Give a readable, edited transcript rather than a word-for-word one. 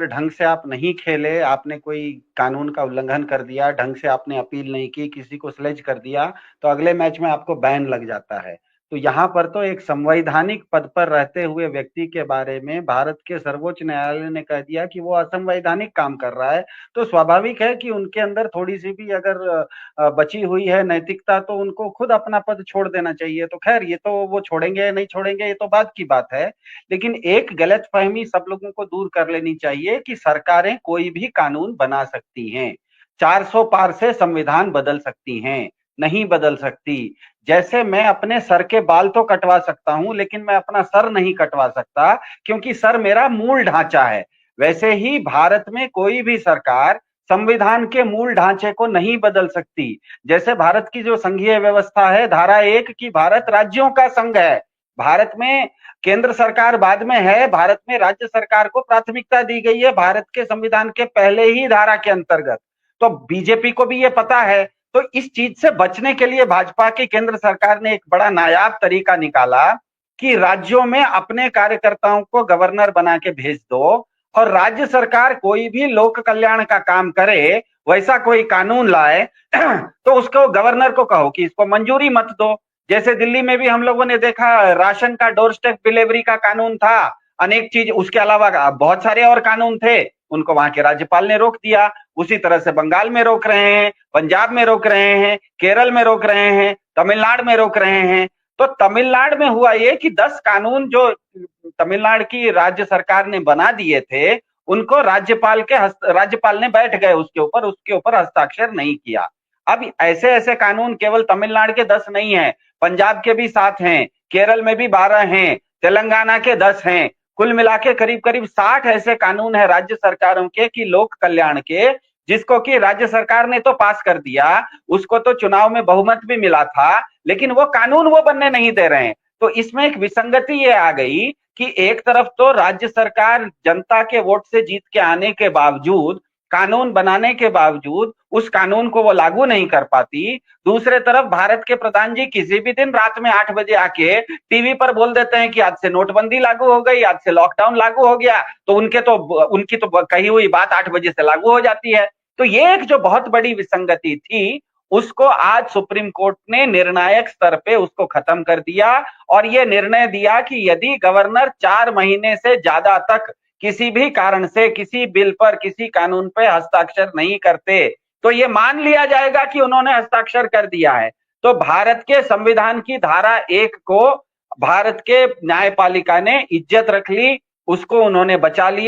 ढंग से आप नहीं खेले, आपने कोई कानून का उल्लंघन कर दिया, ढंग से आपने अपील नहीं की, किसी को स्लेज कर दिया, तो अगले मैच में आपको बैन लग जाता है। तो यहाँ पर तो एक संवैधानिक पद पर रहते हुए व्यक्ति के बारे में भारत के सर्वोच्च न्यायालय ने कह दिया कि वो असंवैधानिक काम कर रहा है। तो स्वाभाविक है कि उनके अंदर थोड़ी सी भी अगर बची हुई है नैतिकता, तो उनको खुद अपना पद छोड़ देना चाहिए। तो खैर, ये तो वो छोड़ेंगे या नहीं छोड़ेंगे, ये तो बात की बात है। लेकिन एक गलतफहमी सब लोगों को दूर कर लेनी चाहिए कि सरकारें कोई भी कानून बना सकती हैं, 400 पार से संविधान बदल सकती हैं, नहीं बदल सकती। जैसे मैं अपने सर के बाल तो कटवा सकता हूं, लेकिन मैं अपना सर नहीं कटवा सकता, क्योंकि सर मेरा मूल ढांचा है। वैसे ही भारत में कोई भी सरकार संविधान के मूल ढांचे को नहीं बदल सकती। जैसे भारत की जो संघीय व्यवस्था है, धारा 1 की भारत राज्यों का संघ है। भारत में केंद्र सरकार बाद में है, भारत में राज्य सरकार को प्राथमिकता दी गई है भारत के संविधान के पहले ही धारा के अंतर्गत। तो बीजेपी को भी ये पता है। तो इस चीज से बचने के लिए भाजपा की केंद्र सरकार ने एक बड़ा नायाब तरीका निकाला कि राज्यों में अपने कार्यकर्ताओं को गवर्नर बना के भेज दो, और राज्य सरकार कोई भी लोक कल्याण का काम करे, वैसा कोई कानून लाए तो उसको गवर्नर को कहो कि इसको मंजूरी मत दो। जैसे दिल्ली में भी हम लोगों ने देखा, राशन का डोर स्टेप डिलीवरी का कानून था, अनेक चीज, उसके अलावा बहुत सारे और कानून थे, उनको वहां के राज्यपाल ने रोक दिया। उसी तरह से बंगाल में रोक रहे हैं, पंजाब में रोक रहे हैं, केरल में रोक रहे हैं, तमिलनाडु में रोक रहे हैं। तो तमिलनाडु में हुआ ये कि 10 कानून जो तमिलनाडु की राज्य सरकार ने बना दिए थे, उनको राज्यपाल ने बैठ गए उसके ऊपर हस्ताक्षर नहीं किया। अब ऐसे ऐसे कानून केवल तमिलनाडु के 10 नहीं है, पंजाब के भी 7 हैं, केरल में भी 12 हैं, तेलंगाना के 10 हैं। कुल मिला के करीब करीब 60 ऐसे कानून है राज्य सरकारों के कि लोक कल्याण के, जिसको कि राज्य सरकार ने तो पास कर दिया, उसको तो चुनाव में बहुमत भी मिला था, लेकिन वो कानून वो बनने नहीं दे रहे हैं। तो इसमें एक विसंगति ये आ गई कि एक तरफ तो राज्य सरकार जनता के वोट से जीत के आने के बावजूद, कानून बनाने के बावजूद उस कानून को वो लागू नहीं कर पाती। दूसरे तरफ भारत के प्रधान जी किसी भी दिन रात में 8 बजे आके टीवी पर बोल देते हैं कि आज से नोटबंदी लागू हो गई, आज से लॉकडाउन लागू हो गया, तो उनकी तो कही हुई बात 8 बजे से लागू हो जाती है। तो ये एक जो बहुत बड़ी विसंगति थी, उसको आज सुप्रीम कोर्ट ने निर्णायक स्तर पे उसको खत्म कर दिया, और ये निर्णय दिया कि यदि गवर्नर 4 महीने से ज्यादा तक किसी भी कारण से किसी बिल पर, किसी कानून पे हस्ताक्षर नहीं करते, तो ये मान लिया जाएगा कि उन्होंने हस्ताक्षर कर दिया है। तो भारत के संविधान की धारा 1 को भारत के न्यायपालिका ने इज्जत रख ली, उसको उन्होंने बचा लिया।